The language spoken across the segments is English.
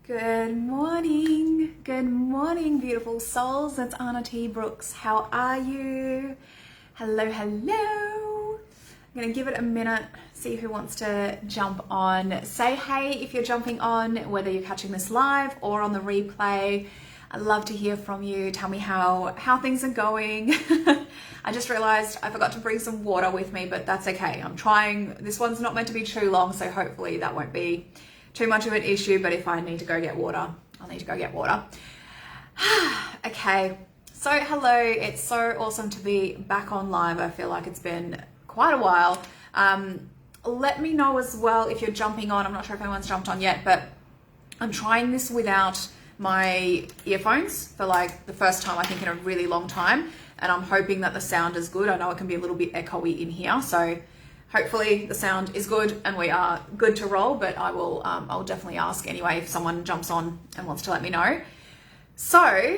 Good morning, beautiful souls. It's Anna T. Brooks. How are you? Hello. I'm going to give it a minute, see who wants to jump on. Say hey if you're jumping on, whether you're catching this live or on the replay. I'd love to hear from you. Tell me how things are going. I just realized I forgot to bring some water with me, but that's okay. I'm trying. This one's not meant to be too long, so hopefully that won't be too much of an issue, but if I need to go get water, I'll need to go get water. Okay, so hello, it's so awesome to be back on live. I feel like it's been quite a while. Let me know as well if you're jumping on. I'm not sure if anyone's jumped on yet, but I'm trying this without my earphones for like the first time I think in a really long time, and I'm hoping that the sound is good. I know it can be a little bit echoey in here, so hopefully the sound is good and we are good to roll, but I'll definitely ask anyway if someone jumps on and wants to let me know. So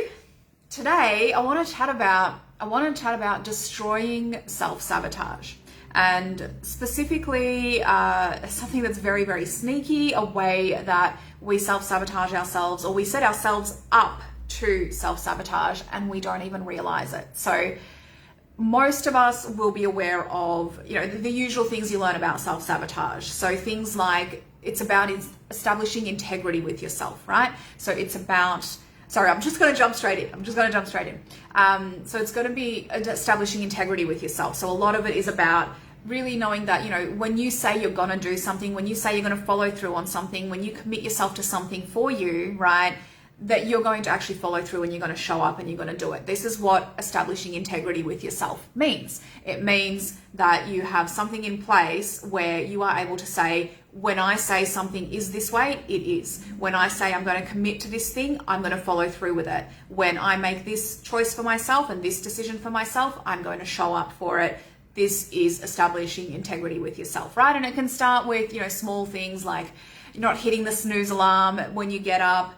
today I want to chat about destroying self-sabotage, and specifically something that's very, very sneaky, a way that we self-sabotage ourselves, or we set ourselves up to self-sabotage and we don't even realize it. So most of us will be aware of, the usual things you learn about self-sabotage. So things like it's about establishing integrity with yourself, right? So it's about, I'm just going to jump straight in. So it's going to be establishing integrity with yourself. So a lot of it is about really knowing that, when you say you're going to do something, when you say you're going to follow through on something, when you commit yourself to something for you, right, that you're going to actually follow through and you're going to show up and you're going to do it. This is what establishing integrity with yourself means. It means that you have something in place where you are able to say, when I say something is this way, it is. When I say I'm going to commit to this thing, I'm going to follow through with it. When I make this choice for myself and this decision for myself, I'm going to show up for it. This is establishing integrity with yourself, right? And it can start with, small things like you're not hitting the snooze alarm when you get up,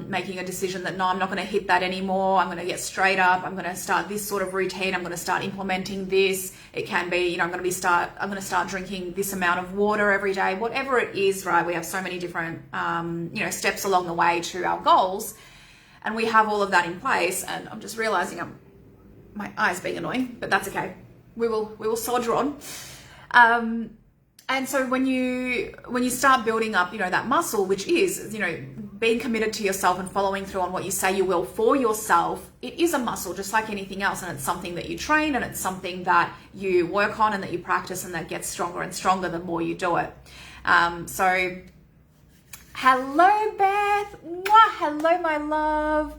making a decision that, no, I'm not going to hit that anymore. I'm going to get straight up. I'm going to start this sort of routine. I'm going to start implementing this. It can be, I'm going to start drinking this amount of water every day, whatever it is, right? We have so many different, steps along the way to our goals, and we have all of that in place. And I'm just realizing my eyes being annoying, but that's okay. We will soldier on. And so when you start building up, that muscle, which is, being committed to yourself and following through on what you say you will for yourself, it is a muscle just like anything else. And it's something that you train, and it's something that you work on and that you practice, and that gets stronger and stronger the more you do it. So hello, Beth. Mwah, hello, my love.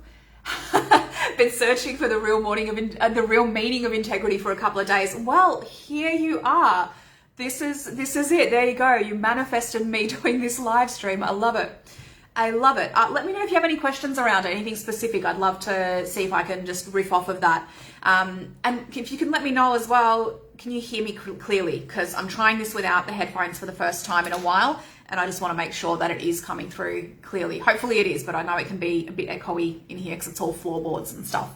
Been searching for the real meaning of integrity for a couple of days. Well, here you are. This is it. There you go. You manifested me doing this live stream. I love it. Let me know if you have any questions around it, anything specific. I'd love to see if I can just riff off of that. And if you can let me know as well, can you hear me clearly? Because I'm trying this without the headphones for the first time in a while, and I just want to make sure that it is coming through clearly. Hopefully it is, but I know it can be a bit echoey in here because it's all floorboards and stuff.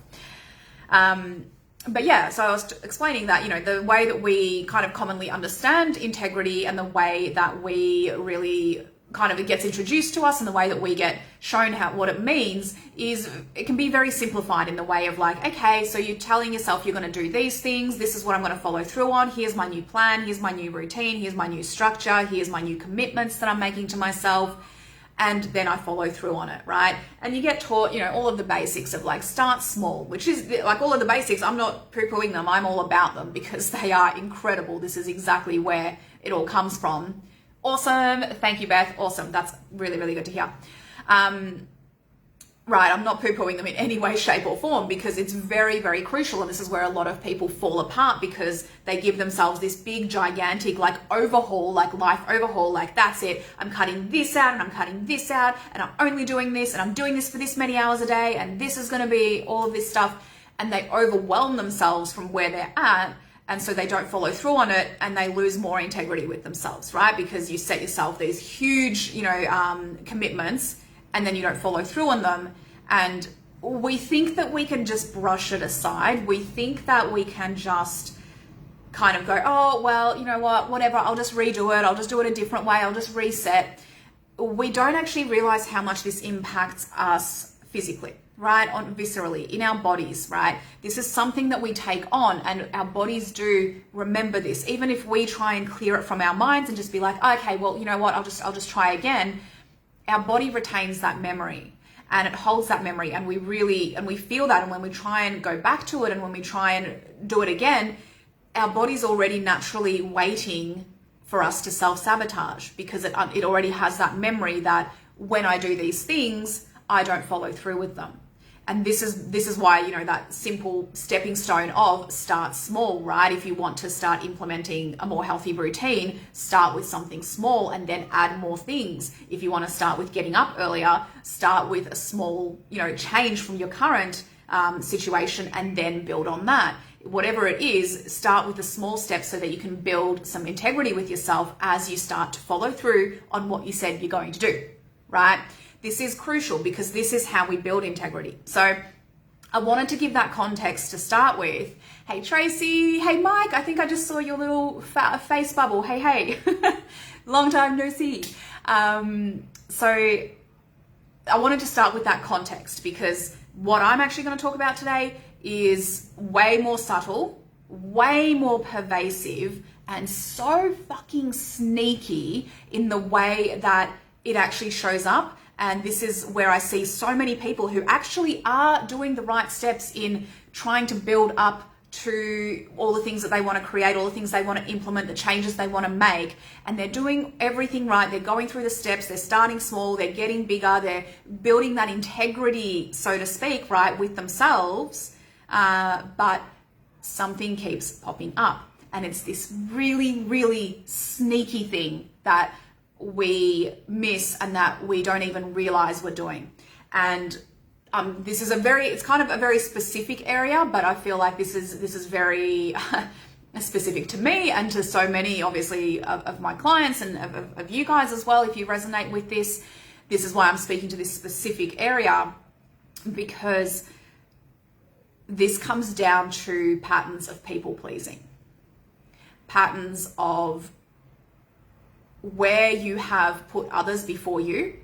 But yeah, so I was explaining that, the way that we kind of commonly understand integrity, and the way that we really kind of it gets introduced to us, and the way that we get shown what it means is, it can be very simplified in the way of like, okay, so you're telling yourself you're going to do these things. This is what I'm going to follow through on. Here's my new plan. Here's my new routine. Here's my new structure. Here's my new commitments that I'm making to myself. And then I follow through on it, right? And you get taught, all of the basics of like start small, which is like all of the basics. I'm not poo-pooing them. I'm all about them because they are incredible. This is exactly where it all comes from. Awesome. Thank you, Beth. Awesome. That's really, really good to hear. Right, I'm not poo-pooing them in any way, shape or form, because it's very, very crucial. And this is where a lot of people fall apart, because they give themselves this big, gigantic, like overhaul, like life overhaul, like that's it. I'm cutting this out and I'm cutting this out and I'm only doing this and I'm doing this for this many hours a day and this is going to be all of this stuff. And they overwhelm themselves from where they're at. And so they don't follow through on it, and they lose more integrity with themselves, right? Because you set yourself these huge, commitments, and then you don't follow through on them. And we think that we can just brush it aside. We think that we can just kind of go, oh, well, you know what, whatever, I'll just redo it. I'll just do it a different way. I'll just reset. we don't actually realize how much this impacts us physically, right? On viscerally, in our bodies, right? This is something that we take on, and our bodies do remember this. Even if we try and clear it from our minds and just be like, okay, well, you know what, I'll just try again. Our body retains that memory, and it holds that memory, and we feel that. And when we try and go back to it, and when we try and do it again, our body's already naturally waiting for us to self-sabotage, because it already has that memory that when I do these things, I don't follow through with them. And this is why, you know, that simple stepping stone of start small, right? If you want to start implementing a more healthy routine, start with something small and then add more things. If you want to start with getting up earlier, start with a small, you know, change from your current situation, and then build on that. Whatever it is, start with the small steps so that you can build some integrity with yourself as you start to follow through on what you said you're going to do, right? This is crucial, because this is how we build integrity. So I wanted to give that context to start with. Hey, Tracy. Hey, Mike. I think I just saw your little face bubble. Hey. Long time no see. So I wanted to start with that context, because what I'm actually going to talk about today is way more subtle, way more pervasive, and so fucking sneaky in the way that it actually shows up. And this is where I see so many people who actually are doing the right steps in trying to build up to all the things that they want to create, all the things they want to implement, the changes they want to make. And they're doing everything right. They're going through the steps. They're starting small. They're getting bigger. They're building that integrity, so to speak, right, with themselves. But something keeps popping up. And it's this really, really sneaky thing that we miss and that we don't even realize we're doing. And this is it's kind of a very specific area, but I feel like this is very specific to me and to so many, obviously, of my clients and of you guys as well. If you resonate with this is why I'm speaking to this specific area, because this comes down to patterns of people pleasing, patterns of where you have put others before you.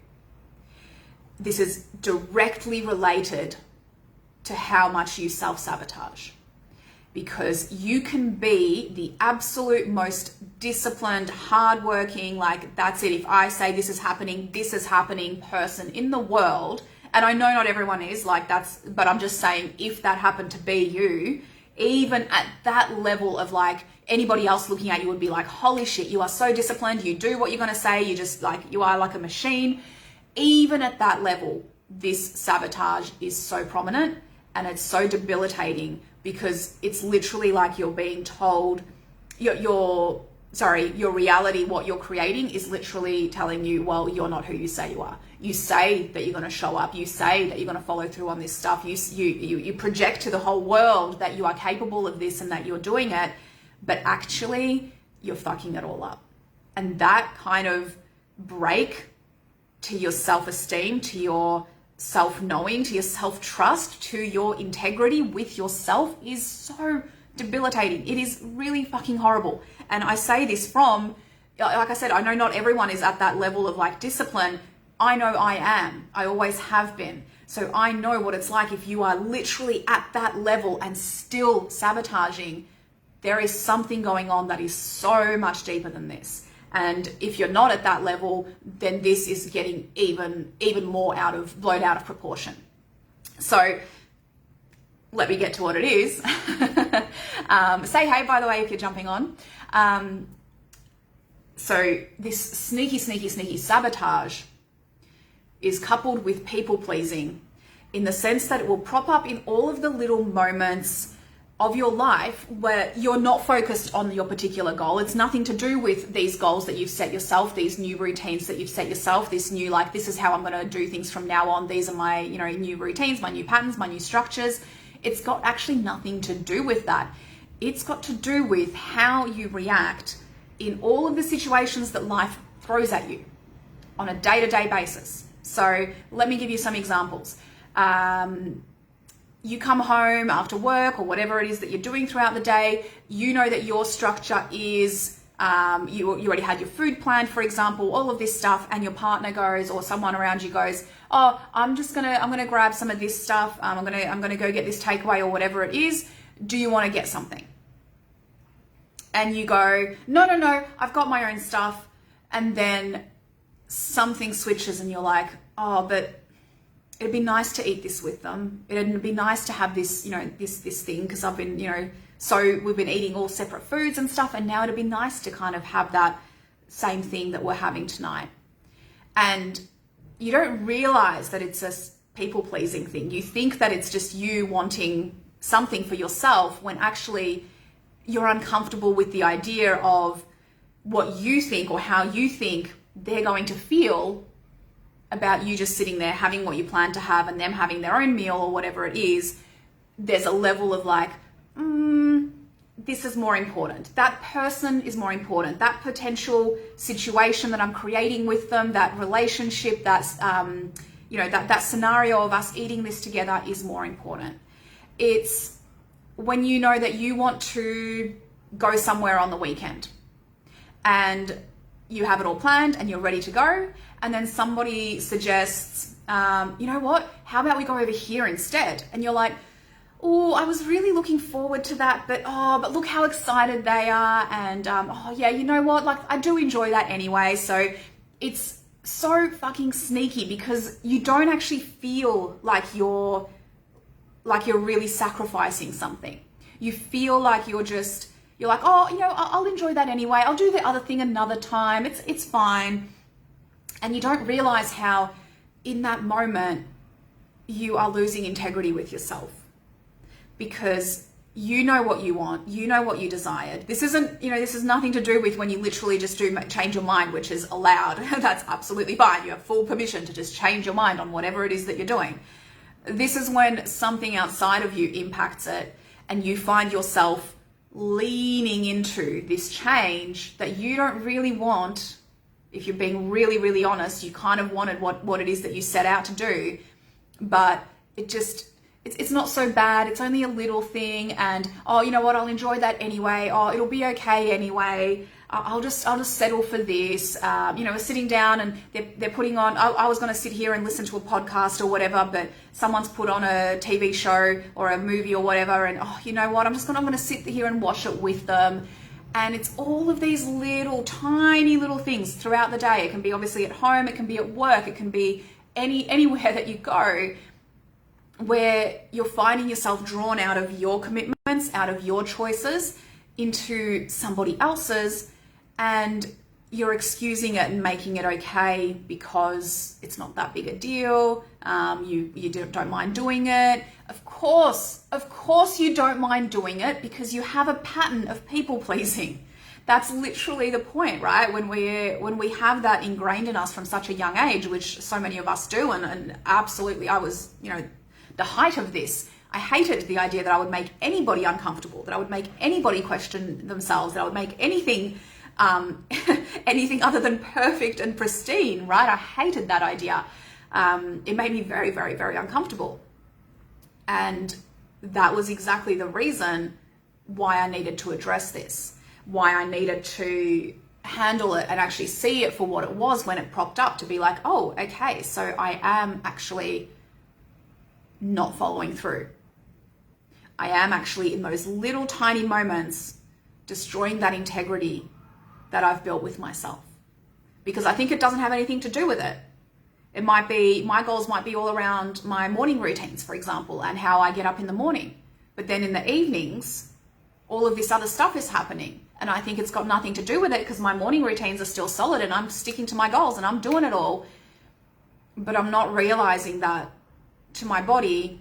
This is directly related to how much you self-sabotage, because you can be the absolute most disciplined, hardworking, like that's it. If I say this is happening person in the world, and I know not everyone is like but I'm just saying, if that happened to be you, even at that level of like anybody else looking at you would be like, holy shit, you are so disciplined. You do what you're going to say. You just like, you are like a machine. Even at that level, this sabotage is so prominent, and it's so debilitating, because it's literally like you're being told your reality, what you're creating is literally telling you, well, you're not who you say you are. You say that you're going to show up. You say that you're going to follow through on this stuff. You project to the whole world that you are capable of this and that you're doing it, but actually you're fucking it all up. And that kind of break to your self-esteem, to your self-knowing, to your self-trust, to your integrity with yourself is so debilitating. It is really fucking horrible. And I say this from, like I said, I know not everyone is at that level of like discipline. I know I am. I always have been. So I know what it's like if you are literally at that level and still sabotaging. There is something going on that is so much deeper than this. And if you're not at that level, then this is getting even more blown out of proportion. So let me get to what it is. Say hey, by the way, if you're jumping on. So this sneaky sabotage is coupled with people pleasing, in the sense that it will prop up in all of the little moments of your life where you're not focused on your particular goal. It's nothing to do with these goals that you've set yourself, these new routines that you've set yourself, this new, like, this is how I'm going to do things from now on. These are my, new routines, my new patterns, my new structures. It's got actually nothing to do with that. It's got to do with how you react in all of the situations that life throws at you on a day-to-day basis. So let me give you some examples. You come home after work or whatever it is that you're doing throughout the day, you know that your structure is you already had your food planned, for example, all of this stuff, and your partner goes, or someone around you goes, oh, I'm gonna grab some of this stuff. I'm gonna go get this takeaway or whatever it is. Do you want to get something? And you go, no, I've got my own stuff. And then something switches and you're like, oh, but it'd be nice to eat this with them. It'd be nice to have this, this thing, because I've been, so we've been eating all separate foods and stuff. And now it'd be nice to kind of have that same thing that we're having tonight. And you don't realize that it's a people pleasing thing. You think that it's just you wanting something for yourself, when actually you're uncomfortable with the idea of what you think or how you think they're going to feel about you just sitting there having what you plan to have and them having their own meal or whatever it is. There's a level of like, this is more important. That person is more important. That potential situation that I'm creating with them, that relationship, that's, that scenario of us eating this together is more important. It's when you know that you want to go somewhere on the weekend and you have it all planned and you're ready to go, and then somebody suggests, you know what, how about we go over here instead? And you're like, oh, I was really looking forward to that, but look how excited they are, and oh yeah, you know what, like I do enjoy that anyway. So it's so fucking sneaky, because you don't actually feel like you're really sacrificing something. You feel like you're like, oh, I'll enjoy that anyway. I'll do the other thing another time. It's fine. And you don't realize how in that moment you are losing integrity with yourself, because you know what you want, you know what you desired. This isn't, this is nothing to do with when you literally just do change your mind, which is allowed. That's absolutely fine. You have full permission to just change your mind on whatever it is that you're doing. This is when something outside of you impacts it, and you find yourself leaning into this change that you don't really want. If you're being really, really honest, you kind of wanted what it is that you set out to do, but it's not so bad. It's only a little thing, and oh, you know what? I'll enjoy that anyway. Oh, it'll be okay anyway. I'll just settle for this. We're sitting down and they're putting on. I was going to sit here and listen to a podcast or whatever, but someone's put on a TV show or a movie or whatever, and oh, you know what? I'm going to sit here and watch it with them. And it's all of these little, tiny little things throughout the day. It can be obviously at home, it can be at work, it can be anywhere that you go, where you're finding yourself drawn out of your commitments, out of your choices, into somebody else's, and you're excusing it and making it okay because it's not that big a deal. You don't mind doing it. Of course you don't mind doing it, because you have a pattern of people pleasing. That's literally the point, right? When we have that ingrained in us from such a young age, which so many of us do, and absolutely, I was, the height of this. I hated the idea that I would make anybody uncomfortable, that I would make anybody question themselves, that I would make anything anything other than perfect and pristine, right? I hated that idea. It made me very, very, very uncomfortable. And that was exactly the reason why I needed to address this, why I needed to handle it and actually see it for what it was when it propped up, to be like, oh, okay, so I am actually not following through. I am actually, in those little tiny moments, destroying that integrity that I've built with myself, because I think it doesn't have anything to do with it. It might be, my goals might be all around my morning routines, for example, and how I get up in the morning. But then in the evenings, all of this other stuff is happening. And I think it's got nothing to do with it, because my morning routines are still solid and I'm sticking to my goals and I'm doing it all. But I'm not realizing that to my body,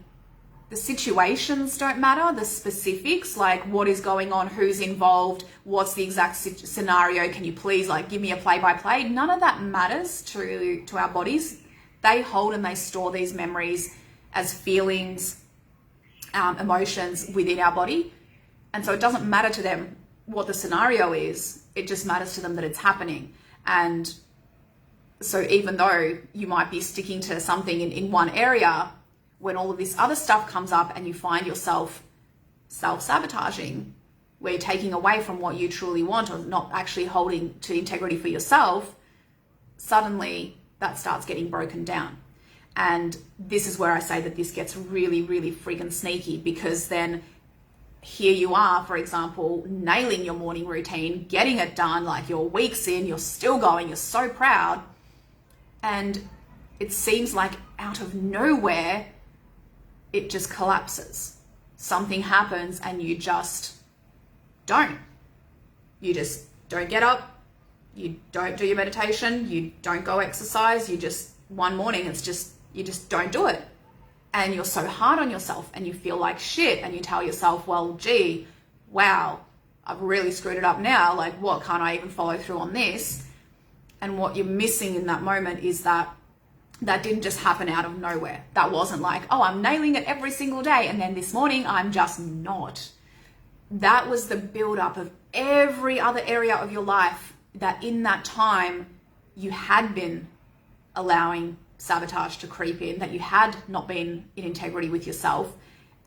the situations don't matter, the specifics, like what is going on, who's involved, what's the exact scenario, can you please give me a play-by-play? None of that matters to our bodies. They hold and they store these memories as feelings, emotions within our body. And so it doesn't matter to them what the scenario is, it just matters to them that it's happening. And so even though you might be sticking to something in one area, when all of this other stuff comes up and you find yourself self-sabotaging, where you're taking away from what you truly want or not actually holding to integrity for yourself, suddenly that starts getting broken down. And this is where I say that this gets really, really freaking sneaky, because then here you are, for example, nailing your morning routine, getting it done, like you're weeks in, you're still going, you're so proud. And it seems like out of nowhere, it just collapses. Something happens and you just don't. You just don't get up. You don't do your meditation. You don't go exercise. You just, one morning, it's just, you just don't do it. And you're so hard on yourself and you feel like shit, and you tell yourself, well, gee, wow, I've really screwed it up now. Like, what, can't I even follow through on this? And what you're missing in that moment is that didn't just happen out of nowhere. That wasn't like, oh, I'm nailing it every single day, and then this morning I'm just not. That was the build-up of every other area of your life that in that time you had been allowing sabotage to creep in, that you had not been in integrity with yourself,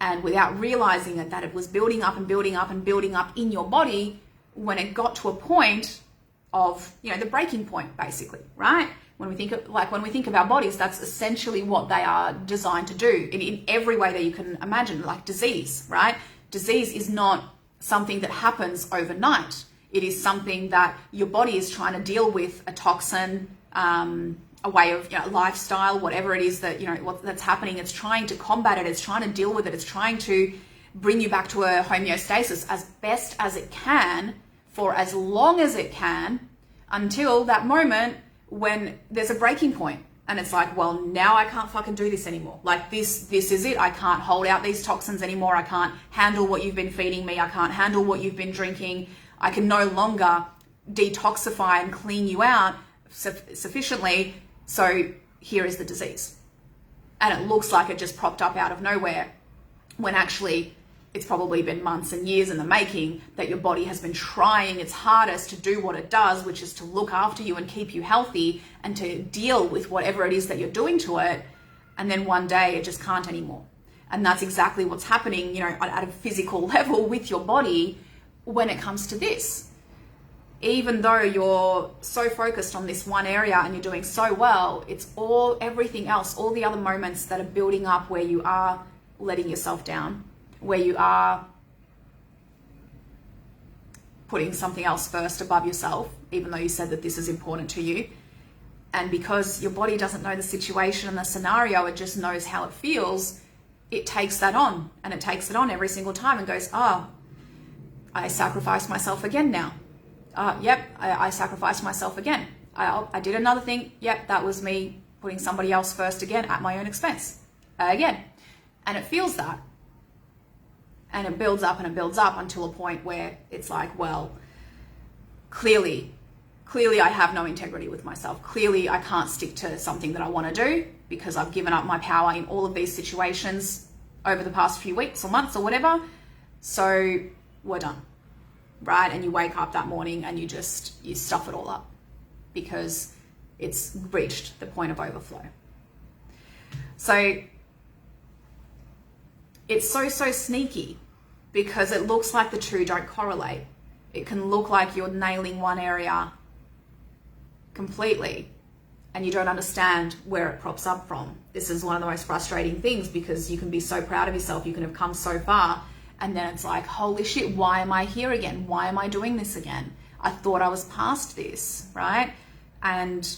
and without realizing it, that it was building up and building up and building up in your body. When it got to a point of, the breaking point, basically, right? When we think of our bodies, that's essentially what they are designed to do in every way that you can imagine, like disease, right? Disease is not something that happens overnight. It is something that your body is trying to deal with, a toxin, a way of lifestyle, whatever it is that that's happening. It's trying to combat it. It's trying to deal with it. It's trying to bring you back to a homeostasis as best as it can for as long as it can, until that moment when there's a breaking point. And it's like, well, now I can't fucking do this anymore. Like this is it. I can't hold out these toxins anymore. I can't handle what you've been feeding me. I can't handle what you've been drinking. I can no longer detoxify and clean you out sufficiently. So here is the disease. And it looks like it just propped up out of nowhere, when actually it's probably been months and years in the making, that your body has been trying its hardest to do what it does, which is to look after you and keep you healthy and to deal with whatever it is that you're doing to it. And then one day it just can't anymore. And that's exactly what's happening, at a physical level with your body when it comes to this. Even though you're so focused on this one area and you're doing so well, it's everything else, all the other moments that are building up where you are letting yourself down, where you are putting something else first above yourself, even though you said that this is important to you. And because your body doesn't know the situation and the scenario, it just knows how it feels, it takes that on, and it takes it on every single time and goes, I sacrificed myself again now. I sacrificed myself again. I did another thing. Yep, that was me putting somebody else first again at my own expense. Again. And it feels that. And it builds up and it builds up until a point where it's like, well, clearly I have no integrity with myself. Clearly I can't stick to something that I want to do because I've given up my power in all of these situations over the past few weeks or months or whatever. So we're done. Right? And you wake up that morning and you stuff it all up because it's reached the point of overflow. So it's so sneaky, because it looks like the two don't correlate. It can look like you're nailing one area completely and you don't understand where it props up from. This is one of the most frustrating things, because you can be so proud of yourself, you can have come so far, and then it's like, holy shit, why am I here again? Why am I doing this again? I thought I was past this, right? And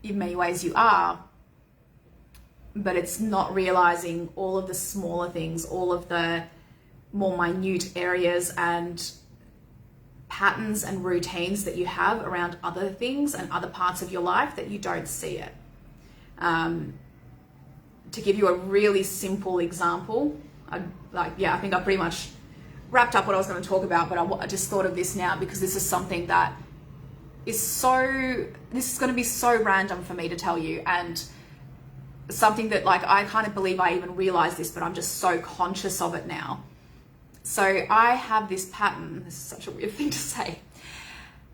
in many ways you are, but it's not realizing all of the smaller things, all of the more minute areas and patterns and routines that you have around other things and other parts of your life that you don't see it. To give you a really simple example, I think I pretty much wrapped up what I was going to talk about, but I just thought of this now because this is something that is going to be so random for me to tell you, and something that I kind of believe I even realized this, but I'm just so conscious of it now. So I have this pattern, this is such a weird thing to say,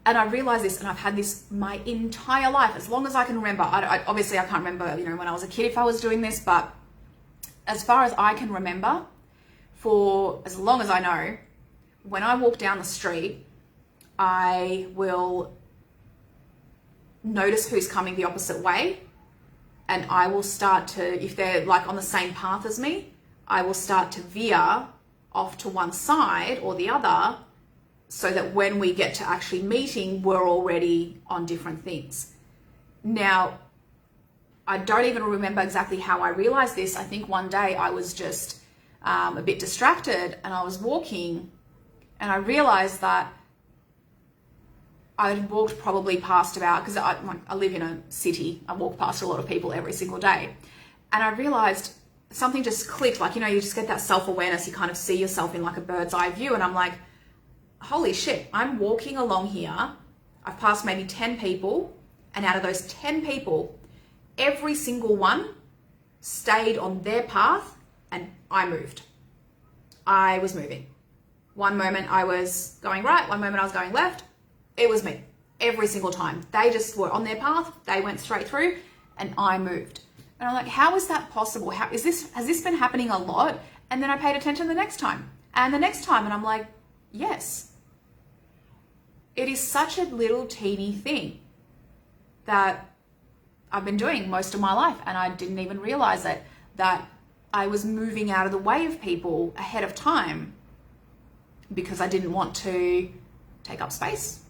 and I realized this, and I've had this my entire life, as long as I can remember. Obviously I can't remember, when I was a kid if I was doing this, but as far as I can remember, for as long as I know, when I walk down the street, I will notice who's coming the opposite way, and I will start to, if they're like on the same path as me, I will start to veer off to one side or the other, so that when we get to actually meeting, we're already on different things. Now, I don't even remember exactly how I realized this. I think one day I was just a bit distracted, and I was walking, and I realized that I had walked probably past about, because I live in a city, I walk past a lot of people every single day, and I realized something just clicked. Like, you know, you just get that self-awareness, you kind of see yourself in like a bird's eye view, and I'm like, holy shit, I'm walking along here, I've passed maybe 10 people, and out of those 10 people, every single one stayed on their path, and I moved. I was moving. One moment I was going right, one moment I was going left. It was me every single time. They just were on their path, they went straight through, and I moved. And I'm like, how is that possible? Has this been happening a lot? And then I paid attention the next time and the next time, and I'm like, yes. It is such a little teeny thing that I've been doing most of my life, and I didn't even realize it, that I was moving out of the way of people ahead of time because I didn't want to take up space,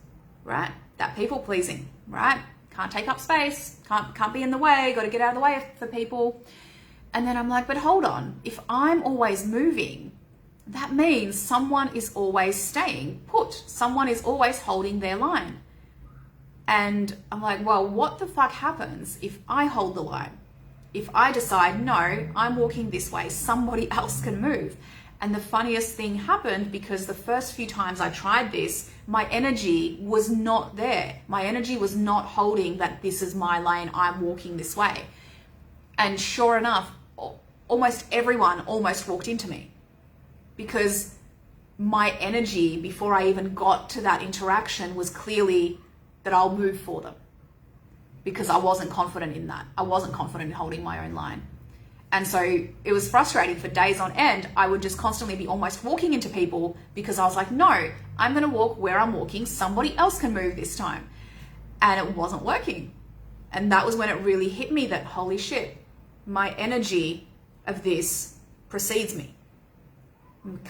right? That people pleasing, right? Can't take up space, can't be in the way, got to get out of the way for people. And then I'm like, but hold on, if I'm always moving, that means someone is always staying put. Someone is always holding their line. And I'm like, well, what the fuck happens if I hold the line? If I decide, no, I'm walking this way, somebody else can move. And the funniest thing happened, because the first few times I tried this, my energy was not there. My energy was not holding that this is my lane, I'm walking this way. And sure enough, almost everyone almost walked into me, because my energy before I even got to that interaction was clearly that I'll move for them, because I wasn't confident in that. I wasn't confident in holding my own line. And so it was frustrating for days on end. I would just constantly be almost walking into people, because I was like, no, I'm going to walk where I'm walking. Somebody else can move this time. And it wasn't working. And that was when it really hit me that, holy shit, my energy of this precedes me.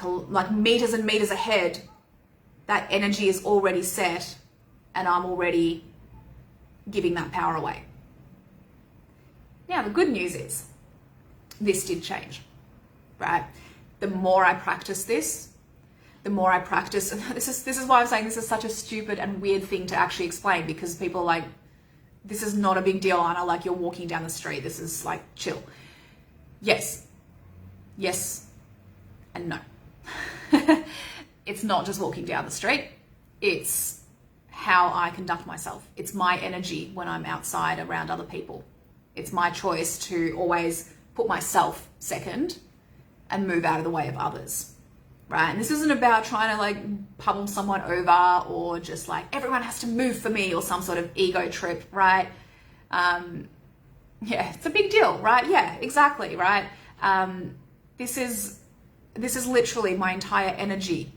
Like meters and meters ahead, that energy is already set, and I'm already giving that power away. Now, the good news is this did change, right? The more I practice this, the more I practice, and this is why I'm saying this is such a stupid and weird thing to actually explain, because people are like, this is not a big deal, Anna, like you're walking down the street, this is like chill. Yes, and no. It's not just walking down the street, it's how I conduct myself. It's my energy when I'm outside around other people. It's my choice to always put myself second and move out of the way of others, right? And this isn't about trying to like pummel someone over, or just like everyone has to move for me, or some sort of ego trip, right? Yeah, it's a big deal, right? Yeah, exactly, right? This is literally my entire energy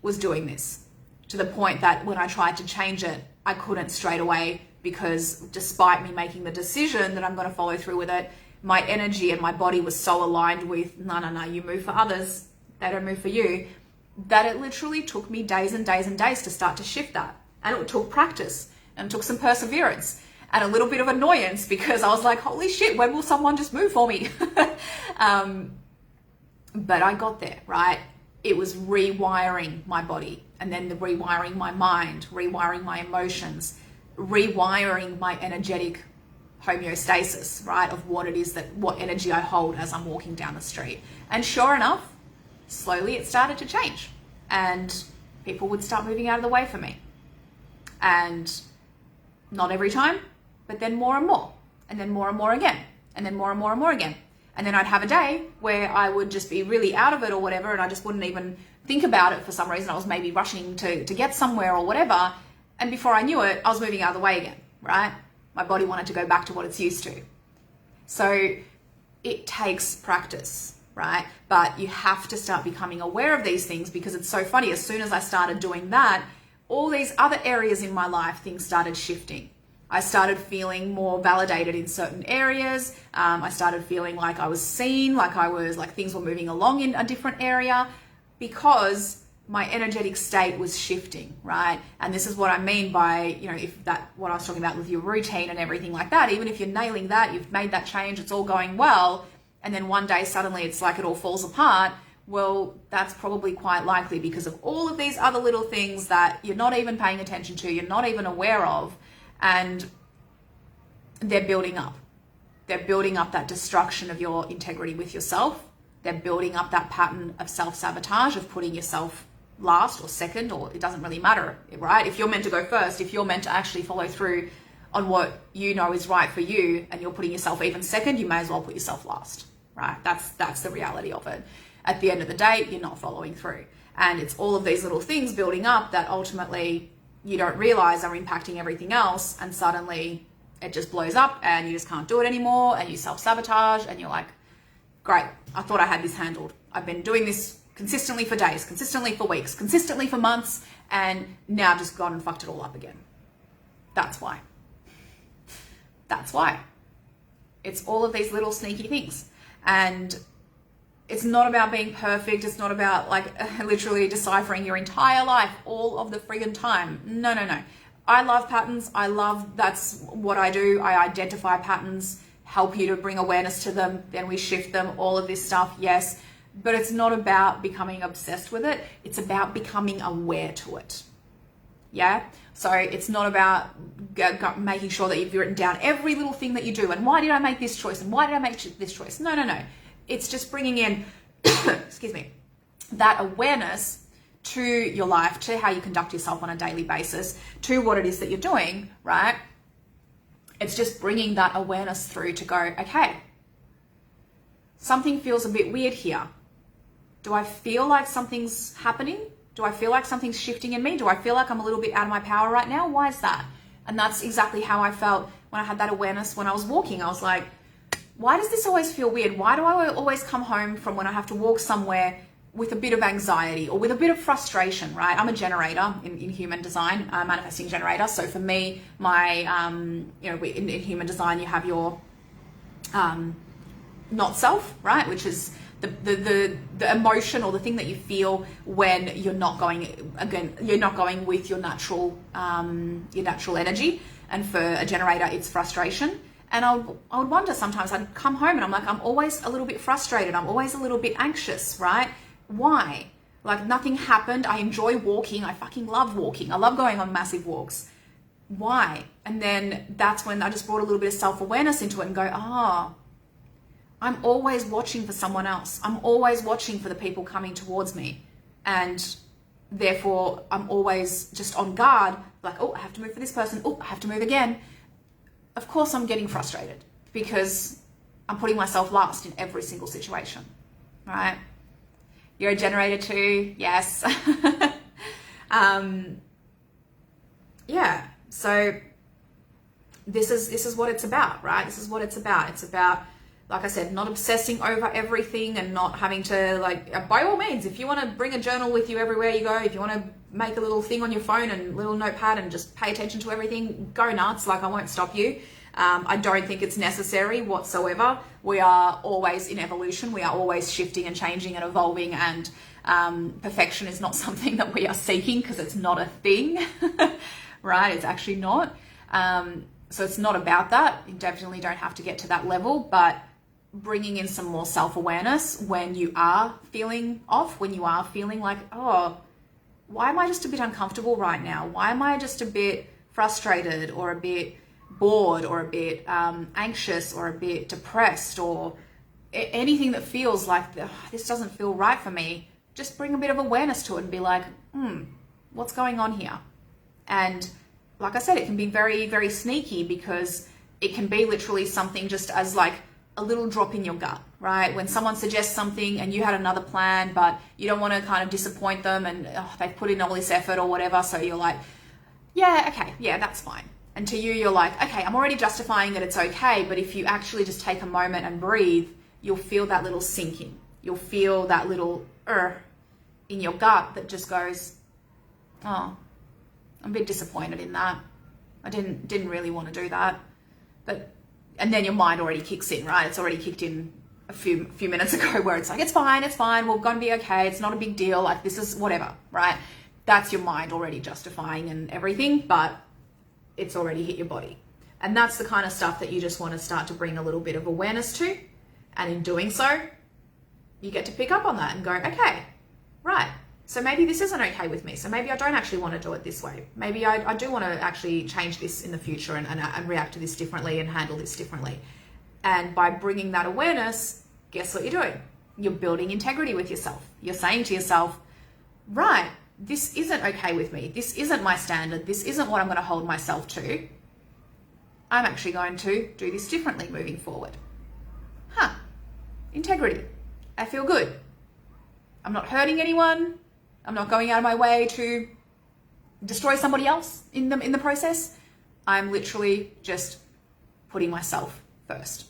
was doing this, to the point that when I tried to change it, I couldn't straight away, because despite me making the decision that I'm going to follow through with it, my energy and my body was so aligned with, no, you move for others, they don't move for you, that it literally took me days and days and days to start to shift that. And it took practice, and it took some perseverance and a little bit of annoyance, because I was like, holy shit, when will someone just move for me? But I got there, right? It was rewiring my body, and then rewiring my mind, rewiring my emotions, rewiring my energetic homeostasis, right? Of what it is what energy I hold as I'm walking down the street. And sure enough, slowly it started to change, and people would start moving out of the way for me. And not every time, but then more and more, and then more and more again, and then more and more and more again. And then I'd have a day where I would just be really out of it or whatever, and I just wouldn't even think about it for some reason. I was maybe rushing to get somewhere or whatever, and before I knew it, I was moving out of the way again, right? My body wanted to go back to what it's used to. So it takes practice, right? But you have to start becoming aware of these things, because it's so funny. As soon as I started doing that, all these other areas in my life, things started shifting. I started feeling more validated in certain areas. I started feeling like I was seen, like things were moving along in a different area, because my energetic state was shifting, right? And this is what I mean by, what I was talking about with your routine and everything like that. Even if you're nailing that, you've made that change, it's all going well, and then one day suddenly it's like it all falls apart. Well, that's probably quite likely because of all of these other little things that you're not even paying attention to, you're not even aware of, and they're building up. They're building up that destruction of your integrity with yourself. They're building up that pattern of self-sabotage, of putting yourself last or second, or it doesn't really matter, right? If you're meant to go first, if you're meant to actually follow through on what you know is right for you, and you're putting yourself even second, you may as well put yourself last, right? That's the reality of it. At the end of the day, you're not following through. And it's all of these little things building up that ultimately you don't realize are impacting everything else, and suddenly it just blows up and you just can't do it anymore, and you self-sabotage, and you're like, great, I thought I had this handled. I've been doing this consistently for days, consistently for weeks, consistently for months, and now I've just gone and fucked it all up again. That's why. That's why. It's all of these little sneaky things. And it's not about being perfect. It's not about literally deciphering your entire life all of the friggin' time. No. I love patterns. That's what I do. I identify patterns, help you to bring awareness to them. Then we shift them, all of this stuff. Yes. But it's not about becoming obsessed with it. It's about becoming aware to it. Yeah. So it's not about making sure that you've written down every little thing that you do. And why did I make this choice? And why did I make this choice? No. It's just bringing in, excuse me, that awareness to your life, to how you conduct yourself on a daily basis, to what it is that you're doing, right? It's just bringing that awareness through to go, okay, something feels a bit weird here. Do I feel like something's happening? Do I feel like something's shifting in me? Do I feel like I'm a little bit out of my power right now? Why is that? And that's exactly how I felt when I had that awareness when I was walking. I was like, why does this always feel weird? Why do I always come home from when I have to walk somewhere with a bit of anxiety or with a bit of frustration, right? I'm a generator in human design, manifesting generator. So for me, my, in human design, you have your not self, right? Which is the emotion or the thing that you feel when you're not going with your natural energy. And for a generator, it's frustration. And I would wonder sometimes, I'd come home and I'm like, I'm always a little bit frustrated. I'm always a little bit anxious, right? Why? Like nothing happened. I enjoy walking. I fucking love walking. I love going on massive walks. Why? And then that's when I just brought a little bit of self-awareness into it and go, I'm always watching for someone else. I'm always watching for the people coming towards me. And therefore I'm always just on guard, like, oh, I have to move for this person. Oh, I have to move again. Of course I'm getting frustrated because I'm putting myself last in every single situation, right? You're a generator too, yes. Yeah, so this is what it's about, right? This is what it's about. It's about, like I said, not obsessing over everything and not having to, by all means, if you want to bring a journal with you everywhere you go, if you want to make a little thing on your phone and little notepad and just pay attention to everything, go nuts. I won't stop you. I don't think it's necessary whatsoever. We are always in evolution. We are always shifting and changing and evolving, and perfection is not something that we are seeking because it's not a thing, right? It's actually not. So it's not about that. You definitely don't have to get to that level, but bringing in some more self-awareness when you are feeling off, when you are feeling like, oh, why am I just a bit uncomfortable right now? Why am I just a bit frustrated or a bit bored or a bit anxious or a bit depressed or anything that feels like this doesn't feel right for me? Just bring a bit of awareness to it and be like, what's going on here? And like I said, it can be very, very sneaky because it can be literally something just as a little drop in your gut, right? When someone suggests something and you had another plan, but you don't want to kind of disappoint them and they've put in all this effort or whatever. So you're like, yeah, okay, yeah, that's fine. And to you, you're like, okay, I'm already justifying that it's okay. But if you actually just take a moment and breathe, you'll feel that little sinking. you'll feel that little in your gut that just goes, oh, I'm a bit disappointed in that. I didn't really want to do that. And then your mind already kicks in, right? It's already kicked in a few minutes ago where it's like, it's fine, we're going to be okay, it's not a big deal, like this is whatever, right? That's your mind already justifying and everything, but it's already hit your body. And that's the kind of stuff that you just want to start to bring a little bit of awareness to. And in doing so, you get to pick up on that and go, okay, right, so maybe this isn't okay with me. So maybe I don't actually want to do it this way. Maybe I do want to actually change this in the future and react to this differently and handle this differently. And by bringing that awareness, guess what you're doing? You're building integrity with yourself. You're saying to yourself, right, this isn't okay with me. This isn't my standard. This isn't what I'm going to hold myself to. I'm actually going to do this differently moving forward. Integrity. I feel good. I'm not hurting anyone. I'm not going out of my way to destroy somebody else in the process. I'm literally just putting myself first.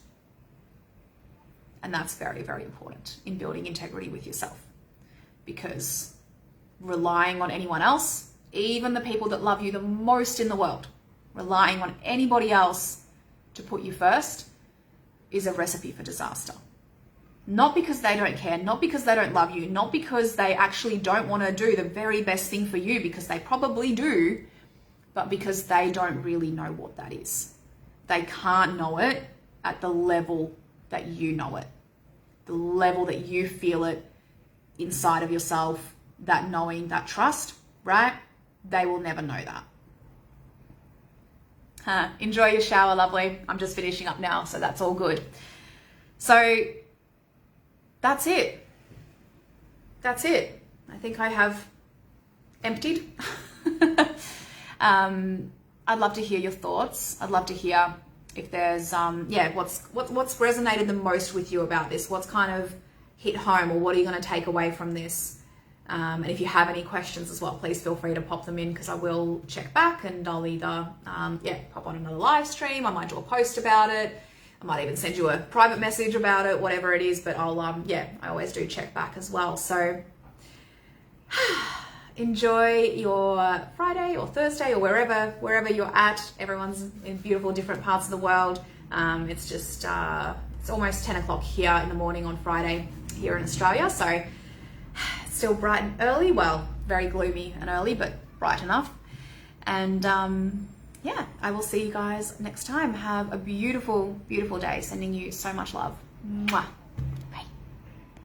And that's very, very important in building integrity with yourself, because relying on anyone else, even the people that love you the most in the world, relying on anybody else to put you first is a recipe for disaster. Not because they don't care, not because they don't love you, not because they actually don't want to do the very best thing for you, because they probably do, but because they don't really know what that is. They can't know it at the level that you know it, the level that you feel it inside of yourself, that knowing, that trust, right? They will never know that. Enjoy your shower, lovely. I'm just finishing up now, so that's all good. So that's it. That's it. I think I have emptied. I'd love to hear your thoughts. I'd love to hear if there's, what's resonated the most with you about this? What's kind of hit home, or what are you going to take away from this? And if you have any questions as well, please feel free to pop them in, because I will check back and I'll either, pop on another live stream. I might do a post about it. I might even send you a private message about it, whatever it is, but I'll, I always do check back as well. So enjoy your Friday or Thursday or wherever you're at. Everyone's in beautiful different parts of the world. It's just, it's almost 10 o'clock here in the morning on Friday here in Australia. So it's still bright and early. Well, very gloomy and early, but bright enough. And I will see you guys next time. Have a beautiful, beautiful day. Sending you so much love. Mwah.